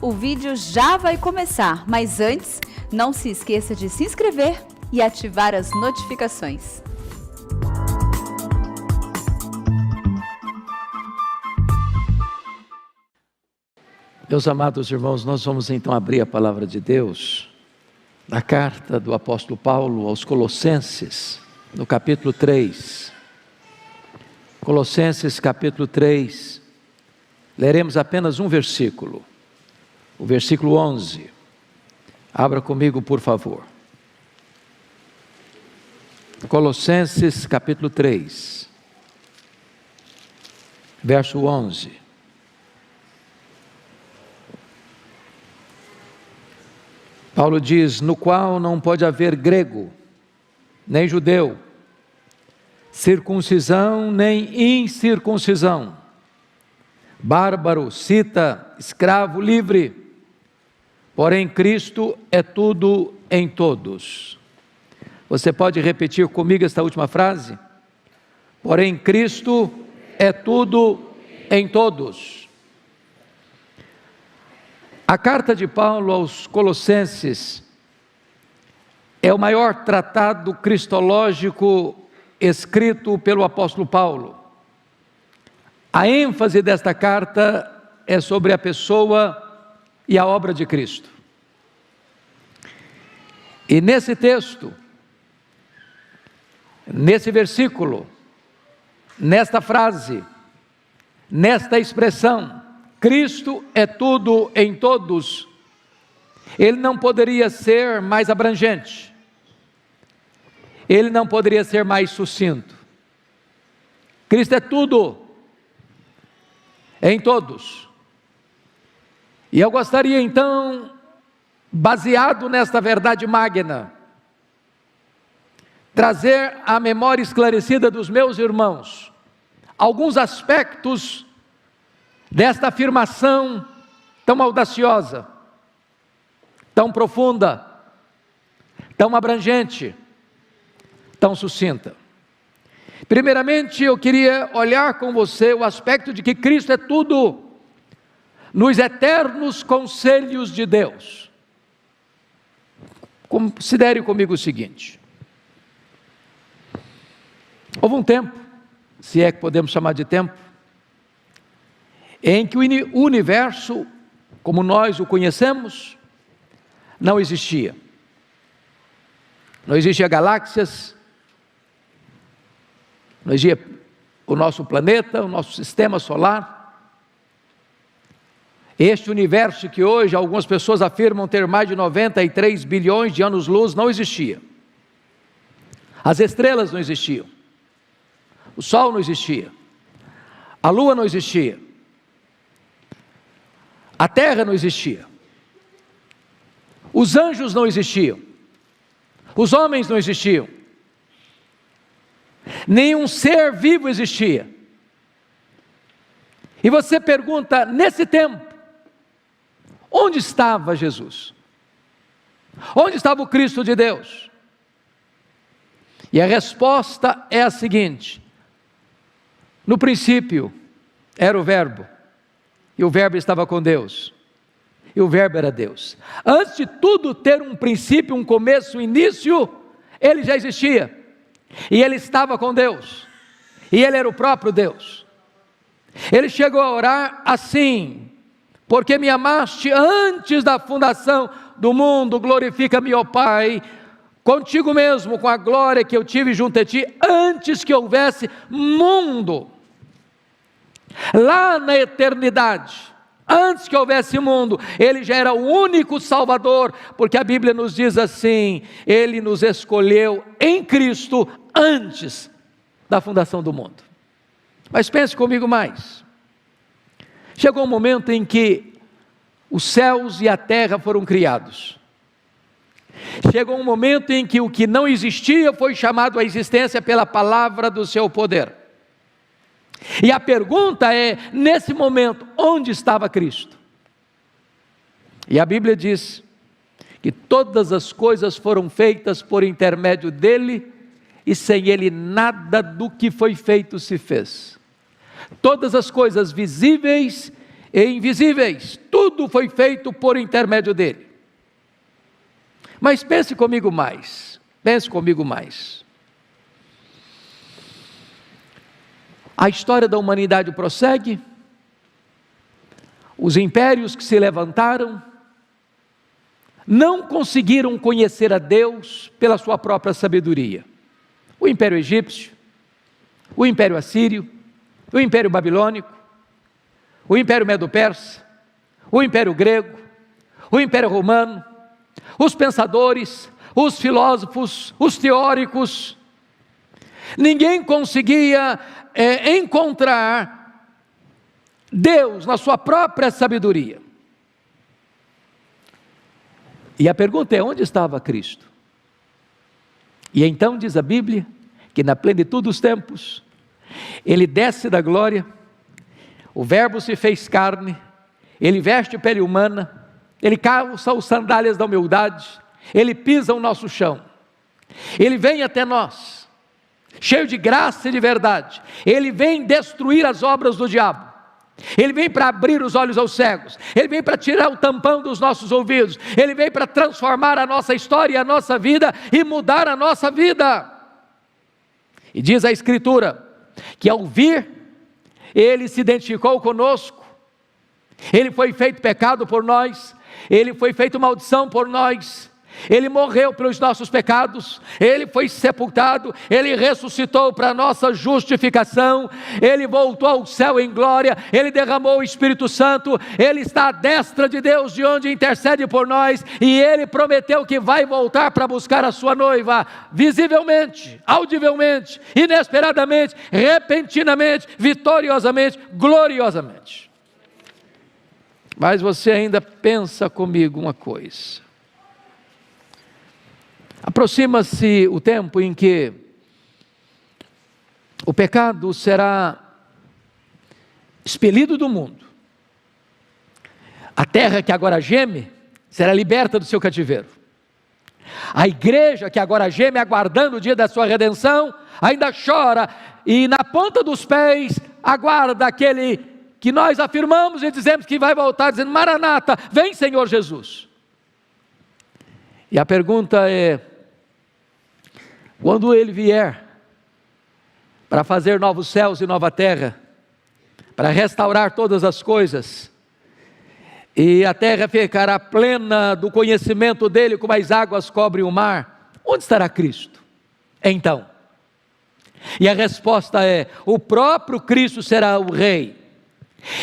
o vídeo já vai começar, mas antes, não se esqueça de se inscrever e ativar as notificações. Meus amados irmãos, nós vamos então abrir a palavra de Deus na carta do apóstolo Paulo aos Colossenses, no capítulo 3. Colossenses capítulo 3, leremos apenas um versículo, o versículo 11. Abra comigo, por favor. Colossenses capítulo 3, verso 11. Paulo diz: no qual não pode haver grego, nem judeu, circuncisão nem incircuncisão, bárbaro, cita, escravo, livre, porém Cristo é tudo em todos. Você pode repetir comigo esta última frase? Porém Cristo é tudo em todos. A carta de Paulo aos Colossenses é o maior tratado cristológico escrito pelo apóstolo Paulo. A ênfase desta carta é sobre a pessoa e a obra de Cristo. E nesse texto, nesse versículo, nesta frase, nesta expressão, Cristo é tudo em todos, ele não poderia ser mais abrangente, ele não poderia ser mais sucinto. Cristo é tudo em todos. E eu gostaria então, baseado nesta verdade magna, trazer à memória esclarecida dos meus irmãos alguns aspectos desta afirmação tão audaciosa, tão profunda, tão abrangente, tão sucinta. Primeiramente, eu queria olhar com você o aspecto de que Cristo é tudo nos eternos conselhos de Deus. Considere comigo o seguinte: houve um tempo, se é que podemos chamar de tempo, em que o universo, como nós o conhecemos, não existia. Não existia galáxias, não existia o nosso planeta, o nosso sistema solar. Este universo que hoje algumas pessoas afirmam ter mais de 93 bilhões de anos-luz não existia. As estrelas não existiam. O Sol não existia. A Lua não existia. A terra não existia, os anjos não existiam, os homens não existiam, nenhum ser vivo existia. E você pergunta, nesse tempo, onde estava Jesus? Onde estava o Cristo de Deus? E a resposta é a seguinte: no princípio era o Verbo, e o Verbo estava com Deus, e o Verbo era Deus. Antes de tudo ter um princípio, um começo, um início, ele já existia, e ele estava com Deus, e ele era o próprio Deus. Ele chegou a orar assim: porque me amaste antes da fundação do mundo, glorifica-me, ó Pai, contigo mesmo, com a glória que eu tive junto a ti, antes que houvesse mundo. Lá na eternidade, antes que houvesse mundo, ele já era o único Salvador, porque a Bíblia nos diz assim: ele nos escolheu em Cristo antes da fundação do mundo. Mas pense comigo mais. Chegou um momento em que os céus e a terra foram criados. Chegou um momento em que o que não existia foi chamado à existência pela palavra do seu poder. E a pergunta é, nesse momento, onde estava Cristo? E a Bíblia diz que todas as coisas foram feitas por intermédio dele, e sem ele nada do que foi feito se fez. Todas as coisas visíveis e invisíveis, tudo foi feito por intermédio dele. Mas pense comigo mais. A história da humanidade prossegue, os impérios que se levantaram não conseguiram conhecer a Deus pela sua própria sabedoria. O Império Egípcio, o Império Assírio, o Império Babilônico, o Império Medo-Persa, o Império Grego, o Império Romano, os pensadores, os filósofos, os teóricos, ninguém conseguia encontrar Deus na sua própria sabedoria. E a pergunta é: onde estava Cristo? E então diz a Bíblia que na plenitude dos tempos, Ele desce da glória, o Verbo se fez carne, Ele veste pele humana, Ele calça as sandálias da humildade, Ele pisa o nosso chão, Ele vem até nós, cheio de graça e de verdade. Ele vem destruir as obras do diabo, Ele vem para abrir os olhos aos cegos, Ele vem para tirar o tampão dos nossos ouvidos, Ele vem para transformar a nossa história e a nossa vida e mudar a nossa vida. E diz a Escritura que ao vir, Ele se identificou conosco, Ele foi feito pecado por nós, Ele foi feito maldição por nós, Ele morreu pelos nossos pecados, Ele foi sepultado, Ele ressuscitou para nossa justificação, Ele voltou ao céu em glória, Ele derramou o Espírito Santo, Ele está à destra de Deus, de onde intercede por nós, e Ele prometeu que vai voltar para buscar a sua noiva, visivelmente, audivelmente, inesperadamente, repentinamente, vitoriosamente, gloriosamente. Mas você ainda pensa comigo uma coisa: aproxima-se o tempo em que o pecado será expelido do mundo, a terra que agora geme será liberta do seu cativeiro, a igreja que agora geme aguardando o dia da sua redenção, ainda chora e na ponta dos pés aguarda aquele que nós afirmamos e dizemos que vai voltar, dizendo: Maranata, vem Senhor Jesus. E a pergunta é: quando Ele vier para fazer novos céus e nova terra, para restaurar todas as coisas, e a terra ficará plena do conhecimento dEle, como as águas cobrem o mar, onde estará Cristo? Então, e a resposta é: o próprio Cristo será o Rei.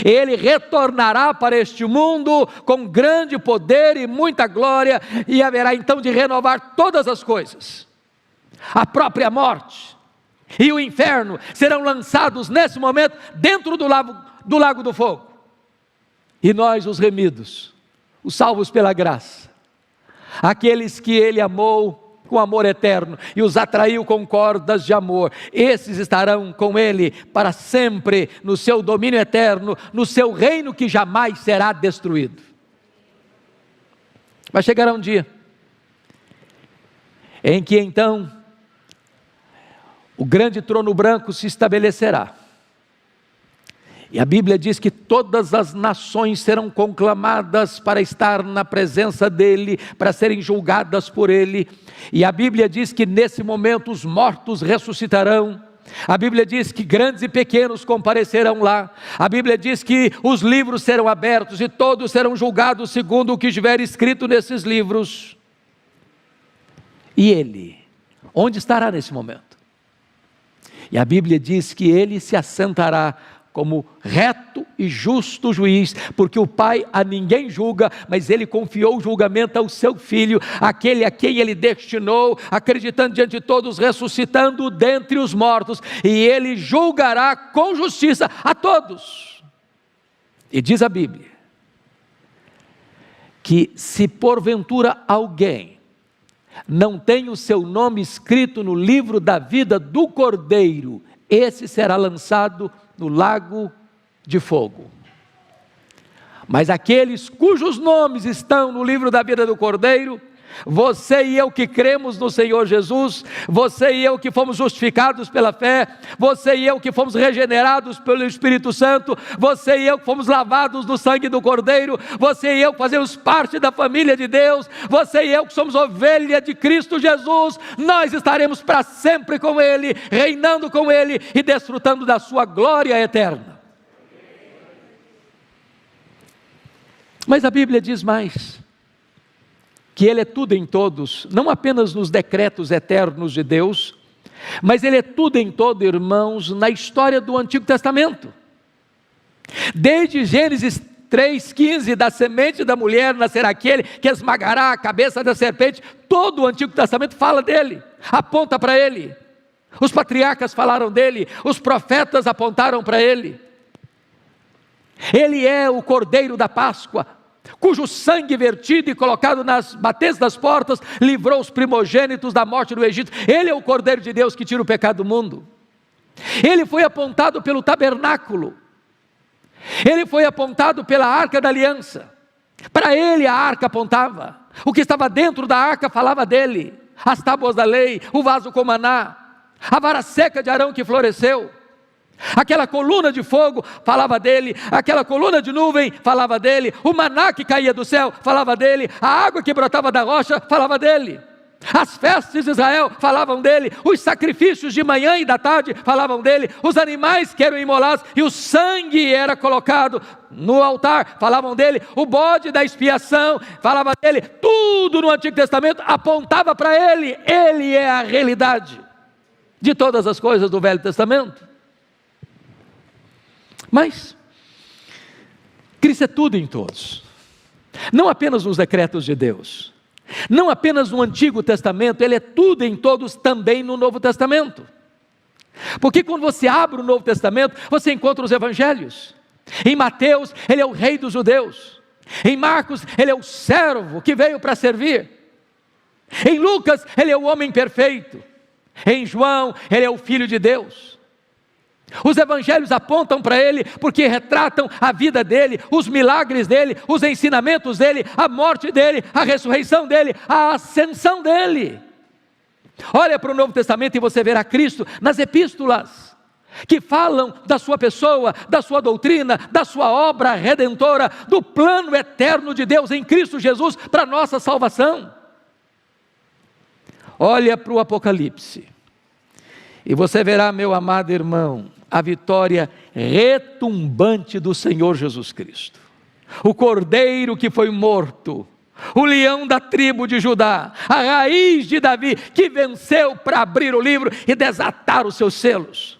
Ele retornará para este mundo com grande poder e muita glória, e haverá então de renovar todas as coisas. A própria morte e o inferno serão lançados nesse momento dentro do lago do fogo, e nós, os remidos, os salvos pela graça, aqueles que Ele amou com amor eterno e os atraiu com cordas de amor, esses estarão com Ele para sempre, no seu domínio eterno, no seu reino que jamais será destruído. Vai chegar um dia em que então o grande trono branco se estabelecerá, e a Bíblia diz que todas as nações serão conclamadas para estar na presença dEle, para serem julgadas por Ele, e a Bíblia diz que nesse momento os mortos ressuscitarão, a Bíblia diz que grandes e pequenos comparecerão lá, a Bíblia diz que os livros serão abertos e todos serão julgados segundo o que estiver escrito nesses livros. E Ele, onde estará nesse momento? E a Bíblia diz que Ele se assentará como reto e justo juiz, porque o Pai a ninguém julga, mas Ele confiou o julgamento ao seu Filho, aquele a quem Ele destinou, acreditando diante de todos, ressuscitando dentre os mortos, e Ele julgará com justiça a todos. E diz a Bíblia que se porventura alguém não tem o seu nome escrito no livro da vida do Cordeiro, esse será lançado no lago de fogo. Mas aqueles cujos nomes estão no livro da vida do Cordeiro Você e eu que cremos no Senhor Jesus, você e eu que fomos justificados pela fé, você e eu que fomos regenerados pelo Espírito Santo, você e eu que fomos lavados no sangue do Cordeiro, você e eu que fazemos parte da família de Deus, você e eu que somos ovelha de Cristo Jesus, nós estaremos para sempre com Ele, reinando com Ele e desfrutando da sua glória eterna. Mas a Bíblia diz mais, que Ele é tudo em todos, não apenas nos decretos eternos de Deus, mas Ele é tudo em todo, irmãos, na história do Antigo Testamento. Desde Gênesis 3,15, da semente da mulher nascerá aquele que esmagará a cabeça da serpente, todo o Antigo Testamento fala dele, aponta para Ele. Os patriarcas falaram dele, os profetas apontaram para Ele. Ele é o Cordeiro da Páscoa, cujo sangue vertido e colocado nas batentes das portas, livrou os primogênitos da morte do Egito. Ele é o Cordeiro de Deus que tira o pecado do mundo. Ele foi apontado pelo tabernáculo, ele foi apontado pela arca da aliança. Para ele a arca apontava, o que estava dentro da arca falava dele, as tábuas da lei, o vaso com maná, a vara seca de Arão que floresceu. Aquela coluna de fogo falava dele, aquela coluna de nuvem falava dele, o maná que caía do céu falava dele, a água que brotava da rocha falava dele, as festas de Israel falavam dele, os sacrifícios de manhã e da tarde falavam dele, os animais que eram imolados e o sangue era colocado no altar falavam dele, o bode da expiação falava dele, tudo no Antigo Testamento apontava para ele. Ele é a realidade de todas as coisas do Velho Testamento. Mas Cristo é tudo em todos, não apenas nos decretos de Deus, não apenas no Antigo Testamento, Ele é tudo em todos também no Novo Testamento. Porque quando você abre o Novo Testamento, você encontra os Evangelhos. Em Mateus, Ele é o Rei dos Judeus. Em Marcos, Ele é o servo que veio para servir. Em Lucas, Ele é o homem perfeito. Em João, Ele é o Filho de Deus. Os evangelhos apontam para Ele, porque retratam a vida dEle, os milagres dEle, os ensinamentos dEle, a morte dEle, a ressurreição dEle, a ascensão dEle. Olha para o Novo Testamento e você verá Cristo nas epístolas, que falam da sua pessoa, da sua doutrina, da sua obra redentora, do plano eterno de Deus em Cristo Jesus para a nossa salvação. Olha para o Apocalipse e você verá, meu amado irmão, a vitória retumbante do Senhor Jesus Cristo, o Cordeiro que foi morto, o leão da tribo de Judá, a raiz de Davi, que venceu para abrir o livro e desatar os seus selos.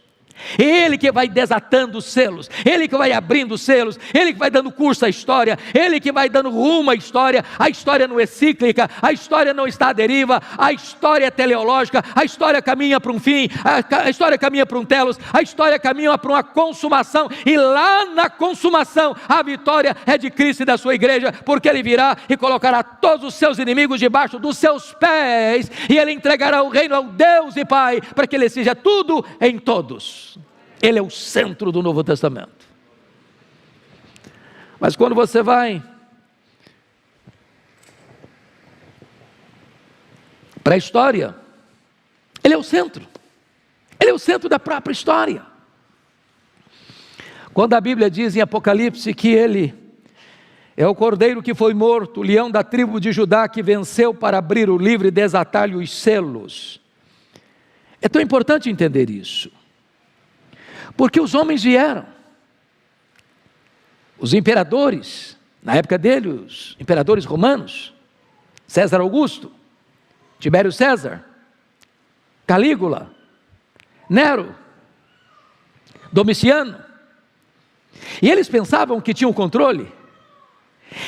Ele que vai desatando os selos, Ele que vai abrindo os selos, Ele que vai dando curso à história, Ele que vai dando rumo à história. A história não é cíclica, a história não está à deriva, a história é teleológica, a história caminha para um fim, a história caminha para um telos, a história caminha para uma consumação, e lá na consumação a vitória é de Cristo e da sua igreja, porque Ele virá e colocará todos os seus inimigos debaixo dos seus pés, e Ele entregará o reino ao Deus e Pai, para que Ele seja tudo em todos. Ele é o centro do Novo Testamento. Mas quando você vai para a história, Ele é o centro. Ele é o centro da própria história. Quando a Bíblia diz em Apocalipse que Ele é o Cordeiro que foi morto, o leão da tribo de Judá que venceu para abrir o livro e desatar-lhe os selos. É tão importante entender isso. Porque os homens vieram, os imperadores, na época dele, os imperadores romanos, César Augusto, Tibério César, Calígula, Nero, Domiciano, e eles pensavam que tinham controle,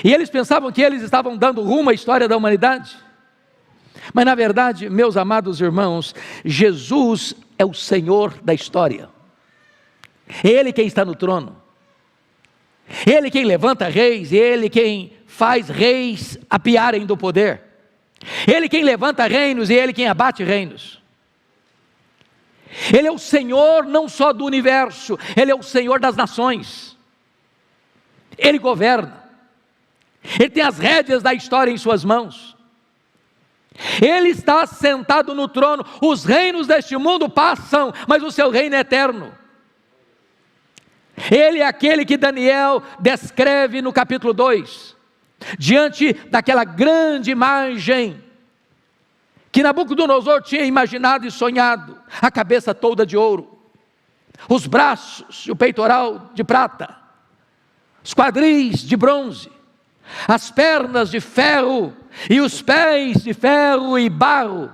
e eles pensavam que eles estavam dando rumo à história da humanidade. Mas na verdade, meus amados irmãos, Jesus é o Senhor da história. Ele quem está no trono, Ele quem levanta reis, Ele quem faz reis apiarem do poder, Ele quem levanta reinos e Ele quem abate reinos. Ele é o Senhor não só do universo, Ele é o Senhor das nações. Ele governa, Ele tem as rédeas da história em suas mãos. Ele está sentado no trono. Os reinos deste mundo passam, mas o seu reino é eterno. Ele é aquele que Daniel descreve no capítulo 2, diante daquela grande imagem que Nabucodonosor tinha imaginado e sonhado, a cabeça toda de ouro, os braços e o peitoral de prata, os quadris de bronze, as pernas de ferro e os pés de ferro e barro,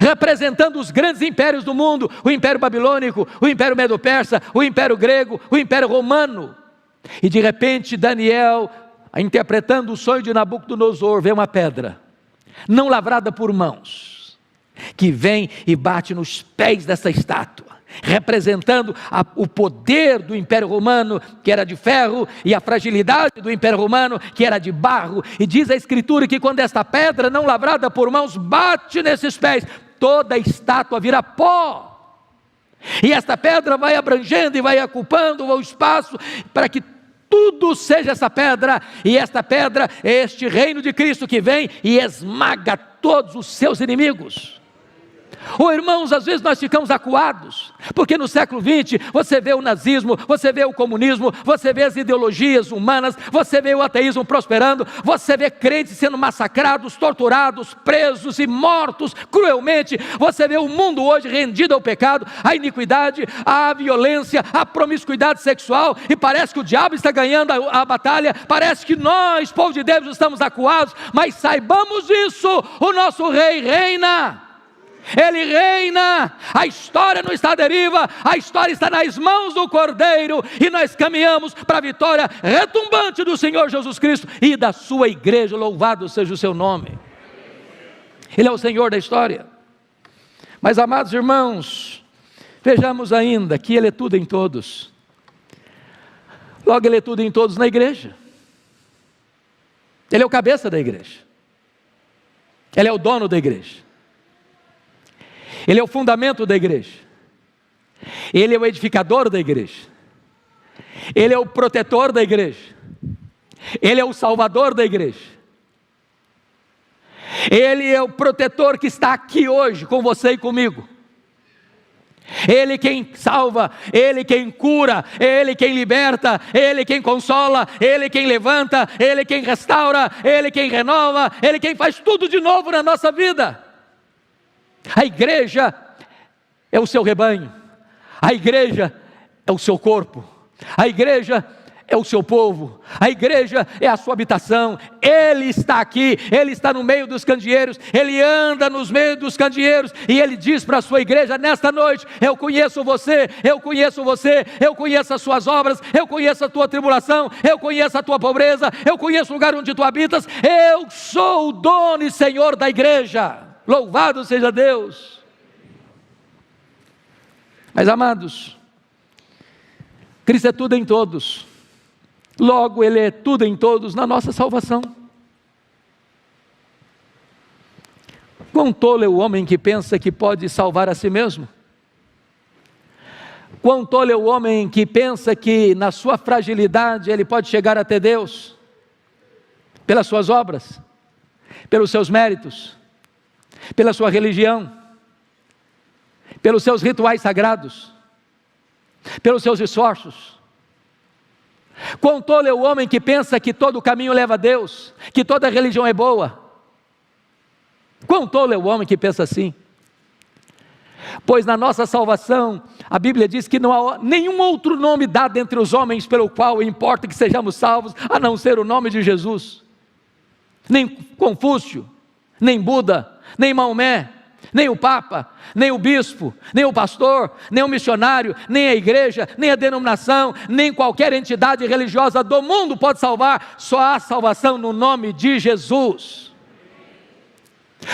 representando os grandes impérios do mundo, o Império Babilônico, o Império Medo-Persa, o Império Grego, o Império Romano. E de repente Daniel, interpretando o sonho de Nabucodonosor, vê uma pedra, não lavrada por mãos, que vem e bate nos pés dessa estátua, representando o poder do Império Romano, que era de ferro, e a fragilidade do Império Romano, que era de barro. E diz a Escritura que quando esta pedra não lavrada por mãos bate nesses pés, toda a estátua vira pó, e esta pedra vai abrangendo e vai ocupando o espaço, para que tudo seja essa pedra, e esta pedra é este reino de Cristo que vem e esmaga todos os seus inimigos. Irmãos, às vezes nós ficamos acuados, porque no século XX você vê o nazismo, você vê o comunismo, você vê as ideologias humanas, você vê o ateísmo prosperando, você vê crentes sendo massacrados, torturados, presos e mortos cruelmente, você vê o mundo hoje rendido ao pecado, à iniquidade, à violência, à promiscuidade sexual, e parece que o diabo está ganhando a batalha, parece que nós, povo de Deus, estamos acuados, mas saibamos isso, o nosso rei reina. Ele reina, a história não está à deriva, a história está nas mãos do Cordeiro, e nós caminhamos para a vitória retumbante do Senhor Jesus Cristo e da sua igreja. Louvado seja o seu nome. Ele é o Senhor da história. Mas, amados irmãos, vejamos ainda que Ele é tudo em todos. Logo, Ele é tudo em todos na igreja. Ele é o cabeça da igreja, Ele é o dono da igreja, Ele é o fundamento da igreja, Ele é o edificador da igreja, Ele é o protetor da igreja, Ele é o salvador da igreja, Ele é o protetor que está aqui hoje com você e comigo. Ele quem salva, Ele quem cura, Ele quem liberta, Ele quem consola, Ele quem levanta, Ele quem restaura, Ele quem renova, Ele quem faz tudo de novo na nossa vida. A igreja é o seu rebanho, a igreja é o seu corpo, a igreja é o seu povo, a igreja é a sua habitação. Ele está aqui, Ele está no meio dos candeeiros, Ele anda nos meios dos candeeiros, e Ele diz para a sua igreja nesta noite: eu conheço você, eu conheço você, eu conheço as suas obras, eu conheço a tua tribulação, eu conheço a tua pobreza, eu conheço o lugar onde tu habitas, eu sou o dono e Senhor da igreja. Louvado seja Deus. Mas, amados, Cristo é tudo em todos, logo Ele é tudo em todos na nossa salvação. Quão tolo é o homem que pensa que pode salvar a si mesmo? Quão tolo é o homem que pensa que na sua fragilidade ele pode chegar até Deus, pelas suas obras, pelos seus méritos, pela sua religião, pelos seus rituais sagrados, pelos seus esforços. Quão tolo é o homem que pensa que todo o caminho leva a Deus, que toda religião é boa. Quão tolo é o homem que pensa assim? Pois na nossa salvação, a Bíblia diz que não há nenhum outro nome dado entre os homens pelo qual importa que sejamos salvos, a não ser o nome de Jesus. Nem Confúcio, nem Buda, nem Maomé, nem o Papa, nem o bispo, nem o pastor, nem o missionário, nem a igreja, nem a denominação, nem qualquer entidade religiosa do mundo pode salvar. Só há salvação no nome de Jesus.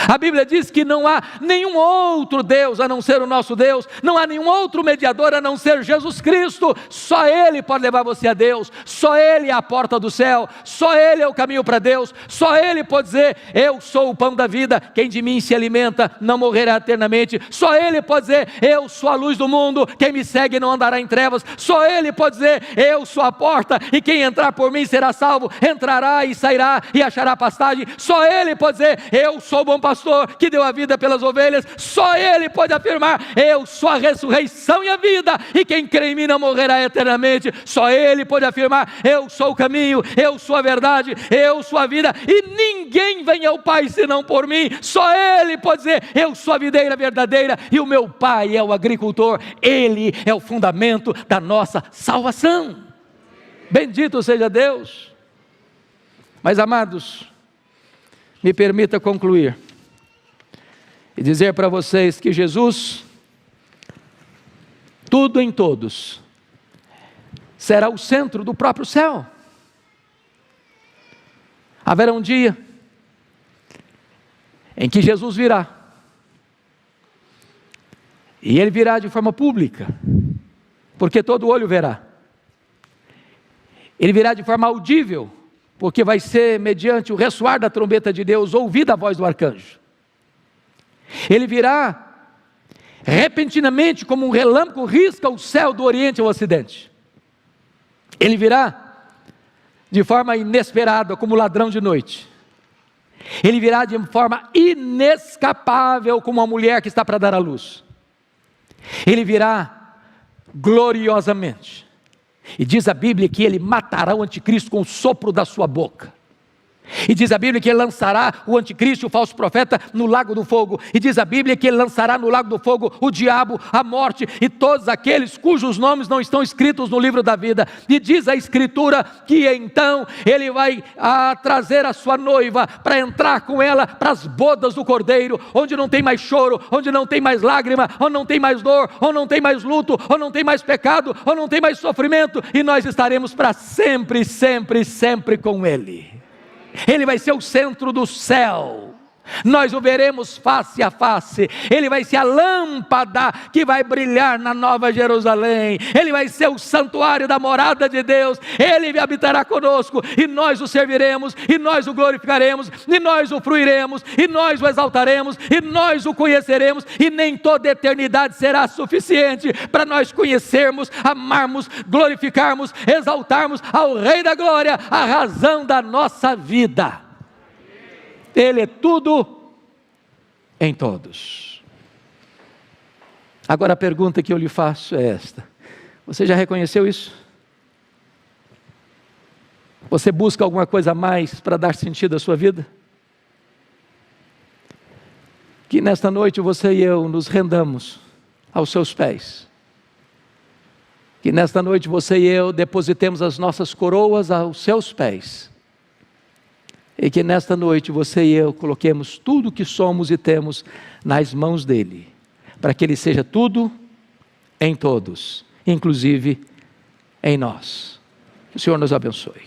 A Bíblia diz que não há nenhum outro Deus a não ser o nosso Deus, não há nenhum outro mediador a não ser Jesus Cristo. Só Ele pode levar você a Deus, só Ele é a porta do céu, só Ele é o caminho para Deus, só Ele pode dizer: eu sou o pão da vida, quem de mim se alimenta não morrerá eternamente. Só Ele pode dizer: eu sou a luz do mundo, quem me segue não andará em trevas. Só Ele pode dizer: eu sou a porta, e quem entrar por mim será salvo, entrará e sairá e achará pastagem. Só Ele pode dizer: eu sou o bom pastor que deu a vida pelas ovelhas. Só Ele pode afirmar: eu sou a ressurreição e a vida, e quem crê em mim não morrerá eternamente. Só Ele pode afirmar: eu sou o caminho, eu sou a verdade, eu sou a vida, e ninguém vem ao Pai senão por mim. Só Ele pode dizer: eu sou a videira verdadeira e o meu Pai é o agricultor. Ele é o fundamento da nossa salvação. Bendito seja Deus. Mas, amados, me permita concluir e dizer para vocês que Jesus, tudo em todos, será o centro do próprio céu. Haverá um dia em que Jesus virá, e Ele virá de forma pública, porque todo olho verá. Ele virá de forma audível, porque vai ser mediante o ressoar da trombeta de Deus, ouvida a voz do arcanjo. Ele virá repentinamente, como um relâmpago risca o céu do oriente ao ocidente. Ele virá de forma inesperada, como ladrão de noite. Ele virá de forma inescapável, como uma mulher que está para dar à luz. Ele virá gloriosamente. E diz a Bíblia que Ele matará o anticristo com o sopro da sua boca. E diz a Bíblia que Ele lançará o anticristo, o falso profeta, no lago do fogo. E diz a Bíblia que Ele lançará no lago do fogo o diabo, a morte e todos aqueles cujos nomes não estão escritos no livro da vida. E diz a Escritura que então Ele vai trazer a sua noiva para entrar com ela para as bodas do Cordeiro, onde não tem mais choro, onde não tem mais lágrima, onde não tem mais dor, onde não tem mais luto, onde não tem mais pecado, onde não tem mais sofrimento, e nós estaremos para sempre, sempre, sempre com Ele. Ele vai ser o centro do céu, nós o veremos face a face. Ele vai ser a lâmpada que vai brilhar na Nova Jerusalém. Ele vai ser o santuário da morada de Deus. Ele habitará conosco, e nós o serviremos, e nós o glorificaremos, e nós o fruiremos, e nós o exaltaremos, e nós o conheceremos. E nem toda eternidade será suficiente para nós conhecermos, amarmos, glorificarmos, exaltarmos ao Rei da Glória, a razão da nossa vida. Ele é tudo em todos. Agora a pergunta que eu lhe faço é esta: você já reconheceu isso? Você busca alguma coisa a mais para dar sentido à sua vida? Que nesta noite você e eu nos rendamos aos seus pés. Que nesta noite você e eu depositemos as nossas coroas aos seus pés. E que nesta noite você e eu coloquemos tudo o que somos e temos nas mãos dEle, para que Ele seja tudo em todos, inclusive em nós. Que o Senhor nos abençoe.